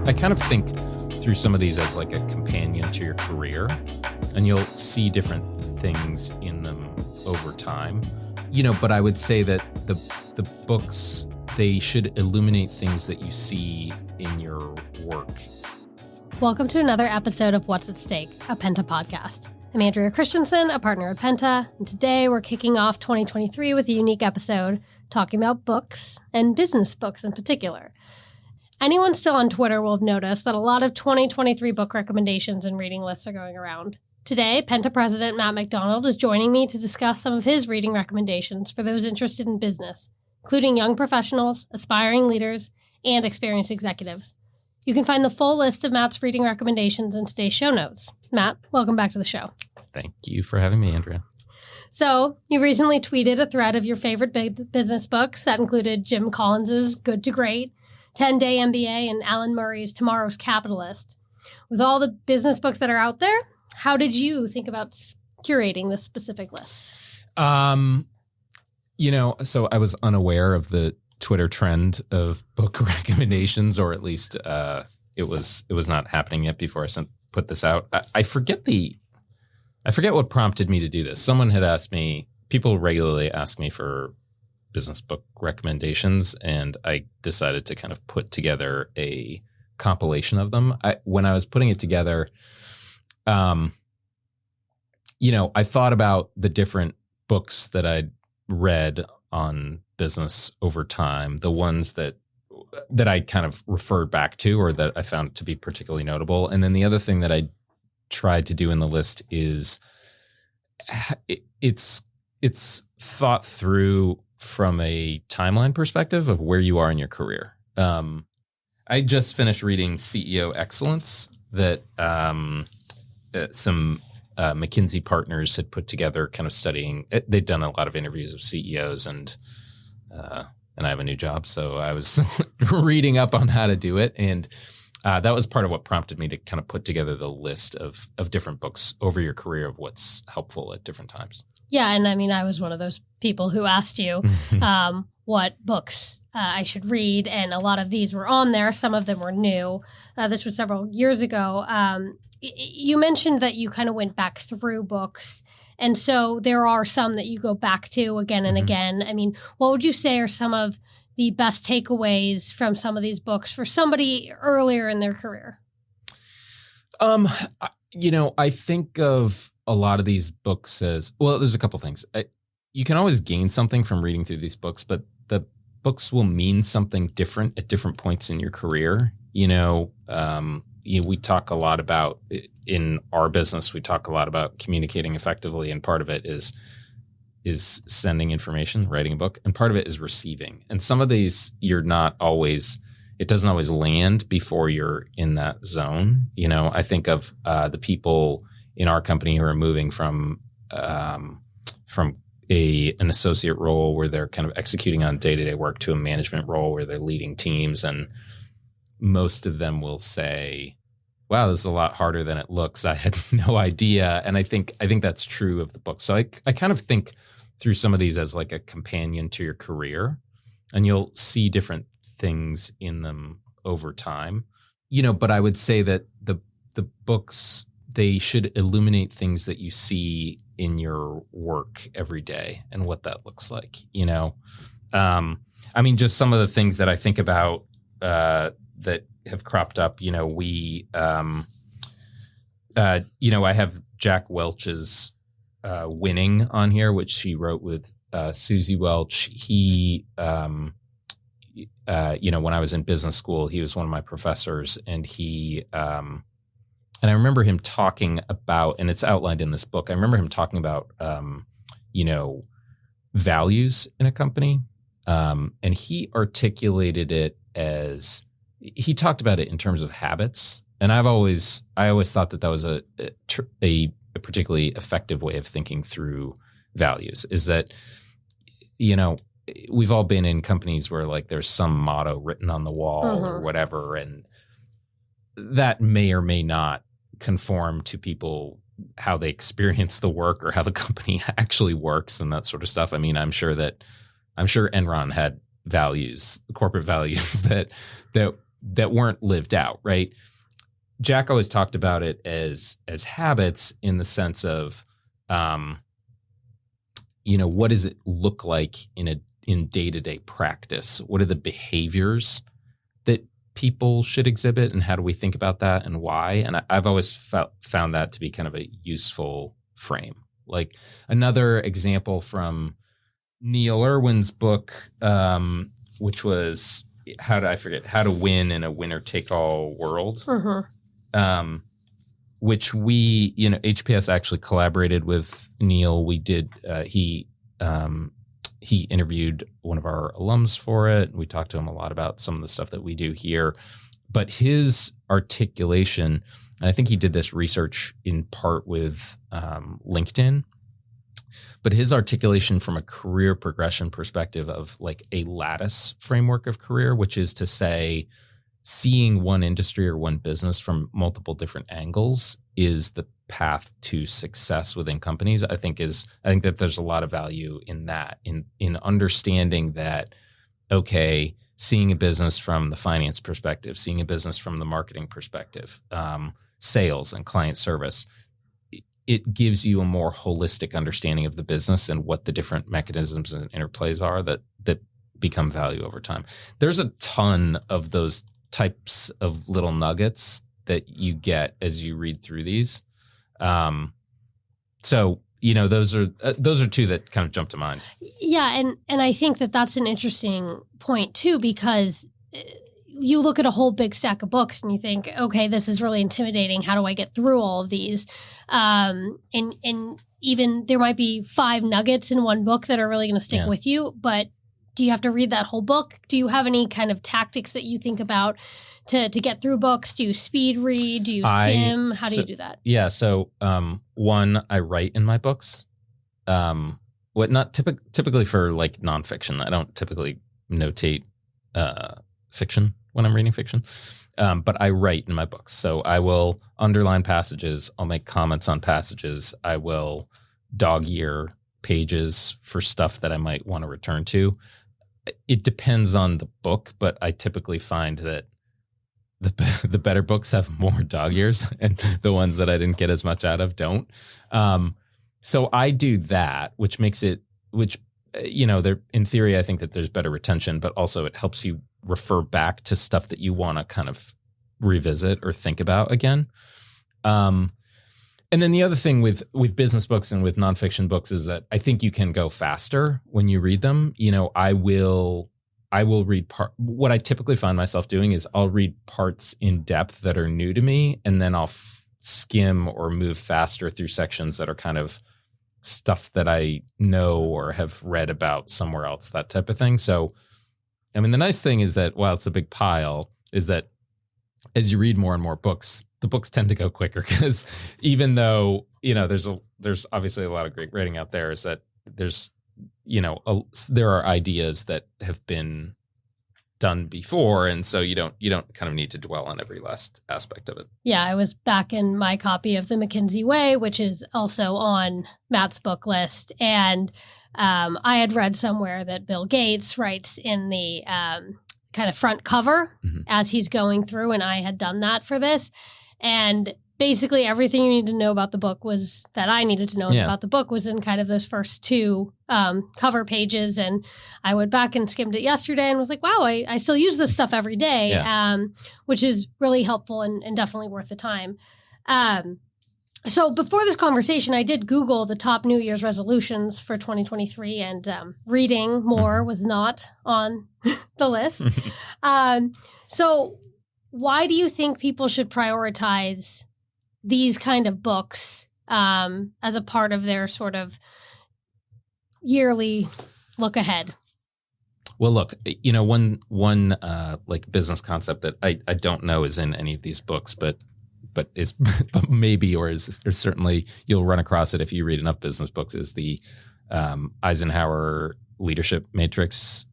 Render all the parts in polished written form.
I kind of think through some of these as like a companion to your career, and you'll see different things in them over time. But I would say that the books, they should illuminate things that you see in your work. Welcome to another episode of What's at Stake, a Penta podcast. I'm Andrea Christianson, a partner at Penta, and today we're kicking off 2023 with a unique episode talking about books and business books in particular. Anyone still on Twitter will have noticed that a lot of 2023 book recommendations and reading lists are going around. Today, Penta President Matt McDonald is joining me to discuss some of his reading recommendations for those interested in business, including young professionals, aspiring leaders, and experienced executives. You can find the full list of Matt's reading recommendations in today's show notes. Matt, welcome back to the show. Thank you for having me, Andrea. So, you recently tweeted a thread of your favorite business books that included Jim Collins's Good to Great, 10-Day MBA, and Alan Murray's Tomorrow's Capitalist. With all the business books that are out there, how did you think about curating this specific list? So I was unaware of the Twitter trend of book recommendations, or at least it was not happening yet before I put this out. I forget what prompted me to do this. Someone had asked me, people regularly ask me for business book recommendations, and I decided to kind of put together a compilation of them. When I was putting it together, I thought about the different books that I'd read on business over time, the ones that I kind of referred back to or that I found to be particularly notable. And then the other thing that I tried to do in the list is it's thought through from a timeline perspective of where you are in your career. I just finished reading CEO Excellence that some McKinsey partners had put together, kind of studying. They'd done a lot of interviews with CEOs, and I have a new job, so I was reading up on how to do it, and that was part of what prompted me to kind of put together the list of different books over your career of what's helpful at different times. Yeah, and I mean, I was one of those people who asked you what books I should read, and a lot of these were on there. Some of them were new. This was several years ago. You mentioned that you kind of went back through books, and so there are some that you go back to again and again. I mean, what would you say are some of the best takeaways from some of these books for somebody earlier in their career? I think of a lot of these books as, well, there's a couple things. You can always gain something from reading through these books, but the books will mean something different at different points in your career. We talk a lot about, in our business, we talk a lot about communicating effectively, and part of it is sending information, writing a book, and part of it is receiving. And some of these, it doesn't always land before you're in that zone. I think of the people in our company who are moving from an associate role where they're kind of executing on day-to-day work to a management role where they're leading teams, and most of them will say, wow, this is a lot harder than it looks. I had no idea. And I think that's true of the book. So I kind of think through some of these as like a companion to your career, and you'll see different things in them over time. But I would say that the books, they should illuminate things that you see in your work every day and what that looks like. Just some of the things that I think about that have cropped up. I have Jack Welch's Winning on here, which she wrote with Susie Welch. He, when I was in business school, he was one of my professors, and and I remember him talking about, and it's outlined in this book, I remember him talking about, values in a company. And he articulated it as, he talked about it in terms of habits. And I always thought that was a particularly effective way of thinking through values, is that, we've all been in companies where like there's some motto written on the wall or whatever, and that may or may not conform to people, how they experience the work or how the company actually works and that sort of stuff. I mean, I'm sure Enron had values, corporate values that that weren't lived out, right? Jack always talked about it as habits in the sense of, what does it look like in day-to-day practice? What are the behaviors that people should exhibit, and how do we think about that and why? And I've always found that to be kind of a useful frame. Like another example from Neil Irwin's book, which was How to Win in a Winner-Take-All World, which we, HPS actually collaborated with Neil. We did, he interviewed one of our alums for it. We talked to him a lot about some of the stuff that we do here, but his articulation, and I think he did this research in part with LinkedIn, but his articulation from a career progression perspective of like a lattice framework of career, which is to say, seeing one industry or one business from multiple different angles is the path to success within companies. I think that there's a lot of value in that, in understanding that, okay, seeing a business from the finance perspective, seeing a business from the marketing perspective, sales and client service, it gives you a more holistic understanding of the business and what the different mechanisms and interplays are that become value over time. There's a ton of those types of little nuggets that you get as you read through these. So, those are two that kind of jump to mind. Yeah. And I think that that's an interesting point too, because you look at a whole big stack of books and you think, okay, this is really intimidating. How do I get through all of these? And even there might be 5 nuggets in one book that are really going to stick with you, but do you have to read that whole book? Do you have any kind of tactics that you think about to get through books? Do you speed read? Do you skim? How do you do that? Yeah. So, one, I write in my books. Not typically for like nonfiction. I don't typically notate fiction when I'm reading fiction, but I write in my books. So I will underline passages. I'll make comments on passages. I will dog ear pages for stuff that I might want to return to. It depends on the book, but I typically find that the better books have more dog ears, and the ones that I didn't get as much out of don't. So I do that, which makes it, there, in theory, I think that there's better retention, but also it helps you refer back to stuff that you want to kind of revisit or think about again. And then the other thing with business books and with nonfiction books is that I think you can go faster when you read them. I will read what I typically find myself doing is I'll read parts in depth that are new to me, and then I'll skim or move faster through sections that are kind of stuff that I know or have read about somewhere else, that type of thing. So, I mean, the nice thing is that while it's a big pile, is that as you read more and more books, the books tend to go quicker, because even though, there's obviously a lot of great writing out there, is that there's, there are ideas that have been done before. And so you don't kind of need to dwell on every last aspect of it. Yeah. I was back in my copy of The McKinsey Way, which is also on Matt's book list. And I had read somewhere that Bill Gates writes in the kind of front cover as he's going through, and I had done that for this. And basically everything you need to know about the book was that I needed to know about the book was in kind of those first 2 cover pages. And I went back and skimmed it yesterday and was like, wow, I still use this stuff every day, which is really helpful and definitely worth the time. So before this conversation, I did Google the top New Year's resolutions for 2023, and reading more was not on the list. So why do you think people should prioritize these kind of books as a part of their sort of yearly look ahead? Well, look, one like business concept that I don't know is in any of these books, but maybe or certainly you'll run across it if you read enough business books, is the Eisenhower leadership matrix.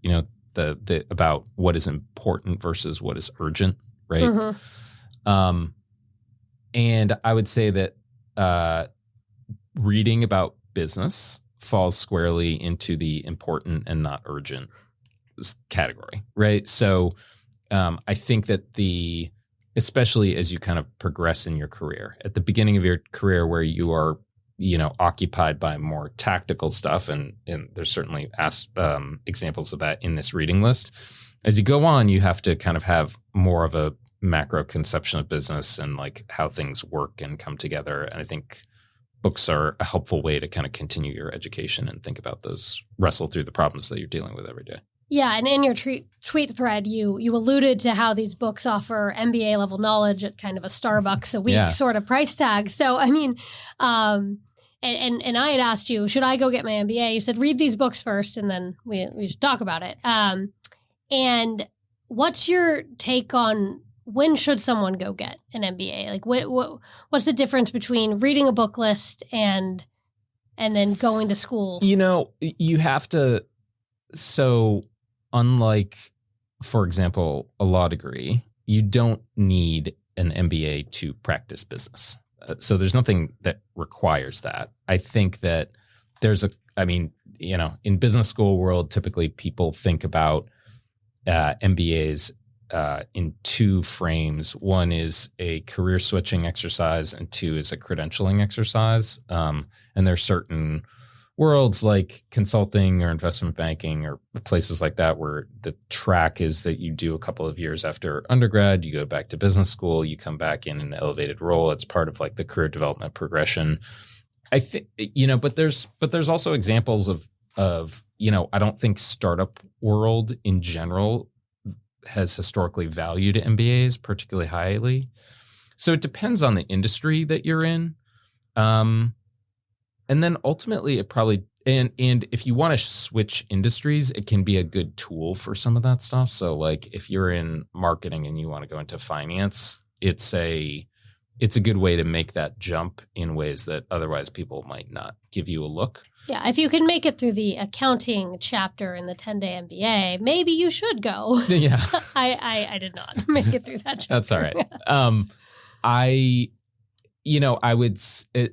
The about what is important versus what is urgent, right? And I would say that reading about business falls squarely into the important and not urgent category, right? So I think that especially as you kind of progress in your career, at the beginning of your career where you are, occupied by more tactical stuff, and there's certainly examples of that in this reading list. As you go on, you have to kind of have more of a macro conception of business and like how things work and come together. And I think books are a helpful way to kind of continue your education and think about those, wrestle through the problems that you're dealing with every day. Yeah, and in your tweet thread, you alluded to how these books offer MBA level knowledge at kind of a Starbucks a week sort of price tag. So, I mean, and I had asked you, should I go get my MBA? You said, read these books first, and then we should talk about it. And what's your take on when should someone go get an MBA? Like, what's the difference between reading a book list and then going to school? You have to. So, unlike, for example, a law degree, you don't need an MBA to practice business. So there's nothing that requires that. I think that in business school world, typically people think about MBAs in two frames. One is a career switching exercise, and two is a credentialing exercise. And there are certain worlds like consulting or investment banking or places like that where the track is that you do a couple of years after undergrad, you go back to business school, you come back in an elevated role. It's part of like the career development progression. I think, but there's also examples of I don't think startup world in general has historically valued MBAs particularly highly. So it depends on the industry that you're in. And then ultimately it probably, and if you want to switch industries, it can be a good tool for some of that stuff. So like if you're in marketing and you want to go into finance, it's a good way to make that jump in ways that otherwise people might not give you a look. Yeah, if you can make it through the accounting chapter in the 10-day MBA, maybe you should go. Yeah. I did not make it through that chapter. That's all right. I would,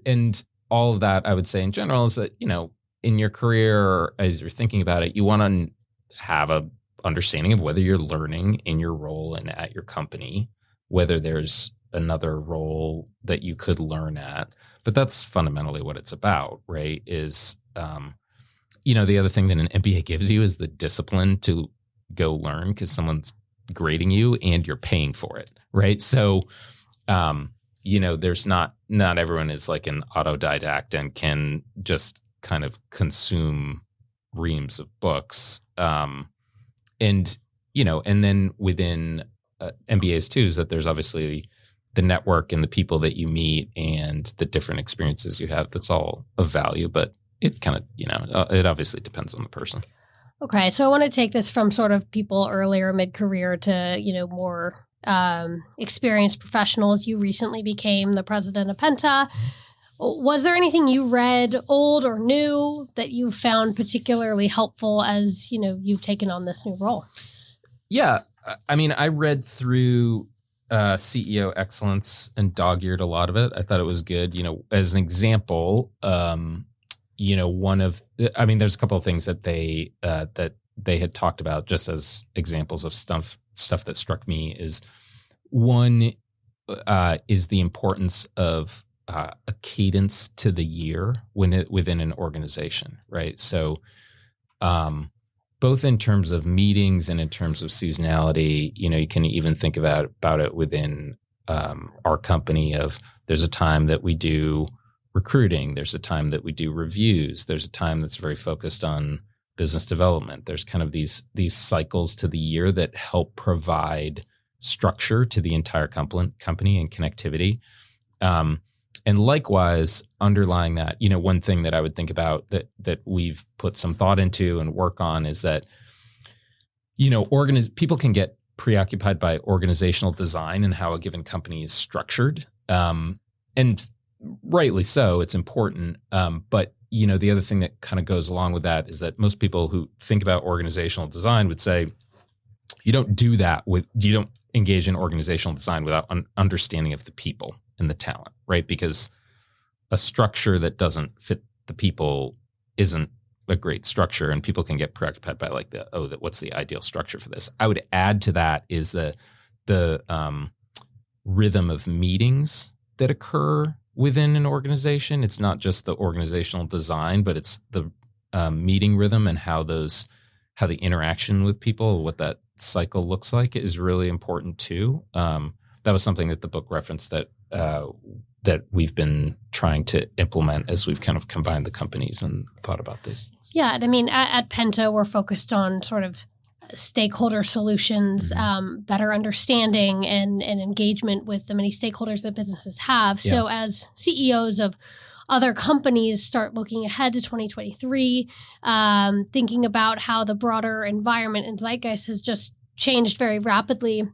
and all of that I would say in general is that, in your career, as you're thinking about it, you want to have a understanding of whether you're learning in your role and at your company, whether there's another role that you could learn at. But that's fundamentally what it's about, right? Is, the other thing that an MBA gives you is the discipline to go learn because someone's grading you and you're paying for it, right? So, there's not everyone is like an autodidact and can just kind of consume reams of books. And then within MBAs too, is that there's obviously the network and the people that you meet and the different experiences you have. That's all of value, but it kind of, it obviously depends on the person. Okay. So I want to take this from sort of people earlier mid-career to, more experienced professionals. You recently became the president of Penta. Was there anything you read, old or new, that you found particularly helpful as, you've taken on this new role? Yeah. I mean, I read through CEO Excellence and dog-eared a lot of it. I thought it was good. As an example, there's a couple of things that they had talked about just as examples of stuff that struck me is one is the importance of a cadence to the year within an organization, right? So both in terms of meetings and in terms of seasonality, you can even think about it within our company of there's a time that we do recruiting, there's a time that we do reviews, there's a time that's very focused on business development. There's kind of these cycles to the year that help provide structure to the entire company and connectivity. And likewise, underlying that, one thing that I would think about that we've put some thought into and work on is that, people can get preoccupied by organizational design and how a given company is structured. And rightly so, it's important. But the other thing that kind of goes along with that is that most people who think about organizational design would say, you don't engage in organizational design without an understanding of the people and the talent, right? Because a structure that doesn't fit the people isn't a great structure, and people can get preoccupied by like what's the ideal structure for this. I would add to that is the rhythm of meetings that occur within an organization. It's not just the organizational design, but it's the meeting rhythm and how the interaction with people, what that cycle looks like, is really important too. That was something that the book referenced that we've been trying to implement as we've kind of combined the companies and thought about this. Yeah, and I mean, at Penta, we're focused on sort of stakeholder solutions, better understanding and engagement with the many stakeholders that businesses have. Yeah. So as CEOs of other companies start looking ahead to 2023, thinking about how the broader environment and zeitgeist has just changed very rapidly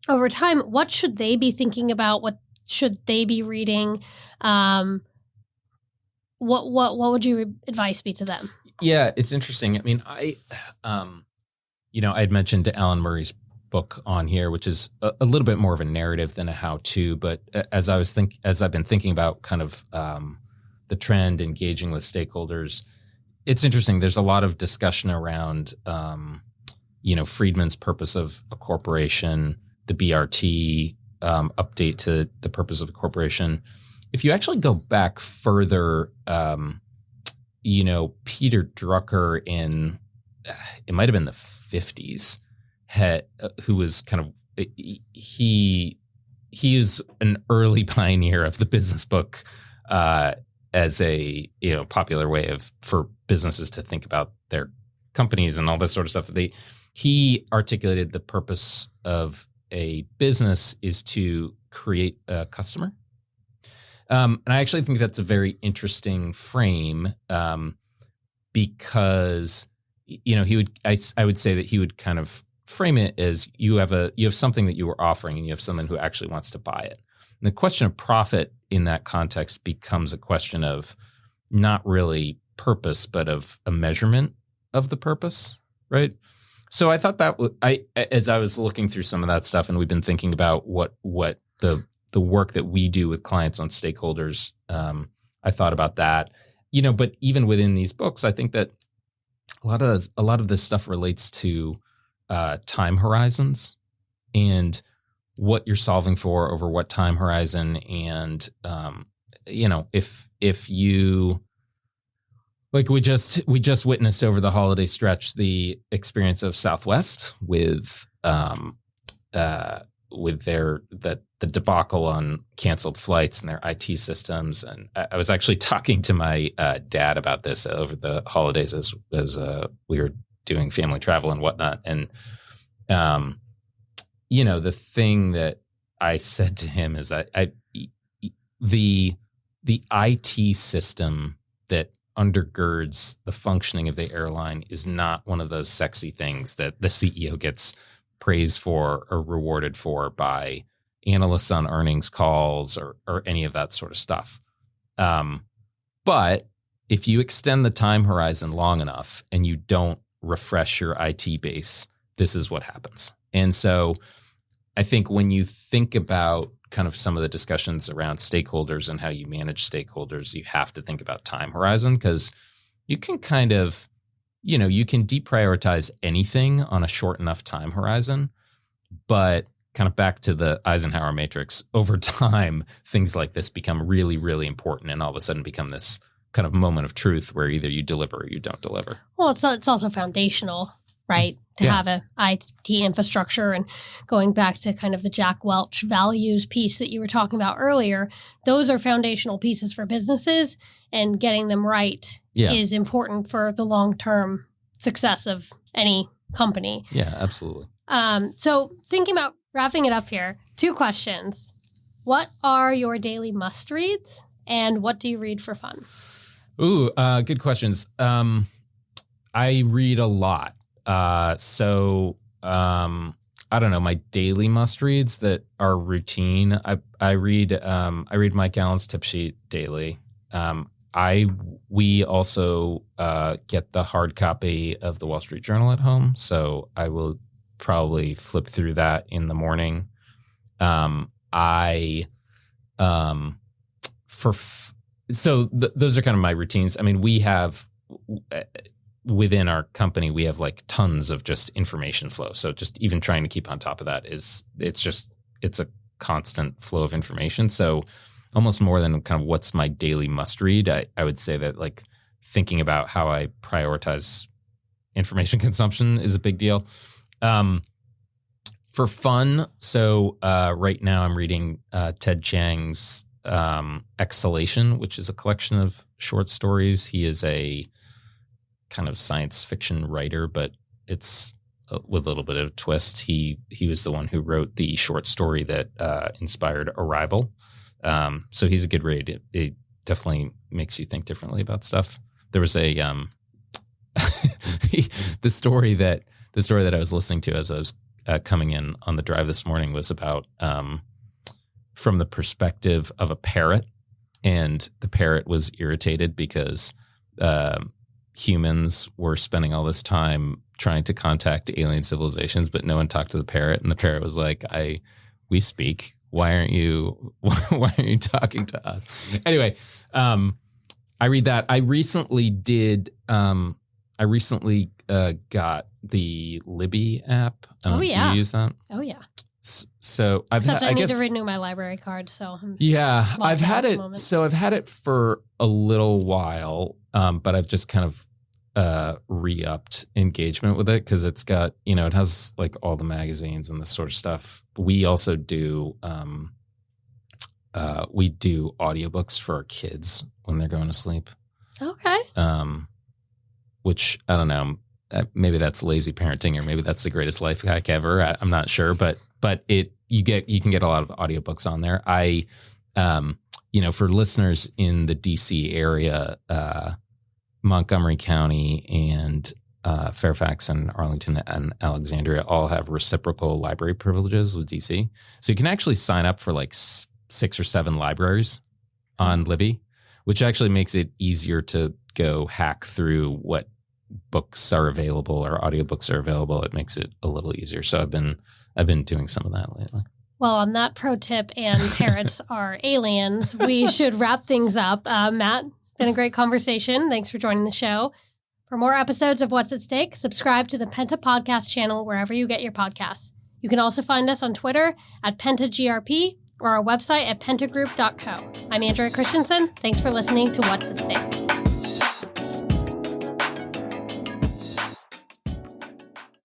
over time, what should they be thinking about? What should they be reading? What would your advice be to them? Yeah, it's interesting. I mean, I'd mentioned Alan Murray's book on here, which is a little bit more of a narrative than a how-to. But as I've been thinking about kind of the trend, engaging with stakeholders, it's interesting. There's a lot of discussion around, Friedman's purpose of a corporation, the BRT update to the purpose of a corporation. If you actually go back further, Peter Drucker in, it might have been the 50s, who was kind of, he is an early pioneer of the business book as a popular way for businesses to think about their companies and all this sort of stuff. He articulated the purpose of a business is to create a customer. And I actually think that's a very interesting frame because I would say that he would kind of frame it as you have something that you are offering and you have someone who actually wants to buy it. And the question of profit in that context becomes a question of not really purpose, but of a measurement of the purpose, right? So I thought that as I was looking through some of that stuff, and we've been thinking about what the work that we do with clients on stakeholders, I thought about that. But even within these books, I think that a lot of this stuff relates to time horizons and what you're solving for over what time horizon. And if you, like we just witnessed over the holiday stretch, the experience of Southwest with the debacle on canceled flights and their IT systems. And I was actually talking to my dad about this over the holidays as we were doing family travel and whatnot. And, the thing that I said to him is the IT system that undergirds the functioning of the airline is not one of those sexy things that the CEO gets praised for or rewarded for by analysts on earnings calls or any of that sort of stuff. But if you extend the time horizon long enough and you don't refresh your IT base, this is what happens. And so I think when you think about kind of some of the discussions around stakeholders and how you manage stakeholders, you have to think about time horizon, because you can kind of, you can deprioritize anything on a short enough time horizon, but kind of back to the Eisenhower matrix, over time, things like this become really, really important and all of a sudden become this kind of moment of truth where either you deliver or you don't deliver. Well, it's also foundational, right? To have a IT infrastructure, and going back to kind of the Jack Welch values piece that you were talking about earlier, those are foundational pieces for businesses, and getting them right is important for the long-term success of any company. Yeah, absolutely. So thinking about wrapping it up here, 2 questions. What are your daily must-reads, and what do you read for fun? Ooh, good questions. I read a lot. So I don't know, my daily must-reads that are routine. I read Mike Allen's tip sheet daily. We also get the hard copy of the Wall Street Journal at home, so I will probably flip through that in the morning. Those are kind of my routines. I mean, we have within our company, we have like tons of just information flow. So just even trying to keep on top of that it's a constant flow of information. So almost more than kind of what's my daily must read, I would say that like thinking about how I prioritize information consumption is a big deal. For fun, so right now I'm reading Ted Chiang's Exhalation, which is a collection of short stories. He is a kind of science fiction writer, but it's with a little bit of a twist. He was the one who wrote the short story that inspired Arrival. So he's a good read. It definitely makes you think differently about stuff. There was a the story that I was listening to as I was coming in on the drive this morning was about from the perspective of a parrot, and the parrot was irritated because humans were spending all this time trying to contact alien civilizations, but no one talked to the parrot. And the parrot was like, we speak. Why aren't you talking to us? Anyway, I read that. I recently got the Libby app. Oh, yeah. Do you use that? Oh, yeah. So I need to renew my library card. So I've had it. So I've had it for a little while, but I've just kind of re-upped engagement with it because it's got, it has like all the magazines and this sort of stuff. We also do audiobooks for our kids when they're going to sleep. Okay. Which I don't know. Maybe that's lazy parenting, or maybe that's the greatest life hack ever. I'm not sure, but you can get a lot of audiobooks on there. I, for listeners in the DC area, Montgomery County and Fairfax and Arlington and Alexandria all have reciprocal library privileges with DC. So you can actually sign up for like 6 or 7 libraries on Libby, which actually makes it easier to go hack through what books are available or audiobooks are available. It makes it a little easier. So I've been doing some of that lately. Well, on that pro tip and parrots are aliens, we should wrap things up. Matt, been a great conversation. Thanks for joining the show. For more episodes of What's at Stake, subscribe to the Penta Podcast channel wherever you get your podcasts. You can also find us on Twitter at PentaGRP or our website at pentagroup.co. I'm Andrea Christianson. Thanks for listening to What's at Stake.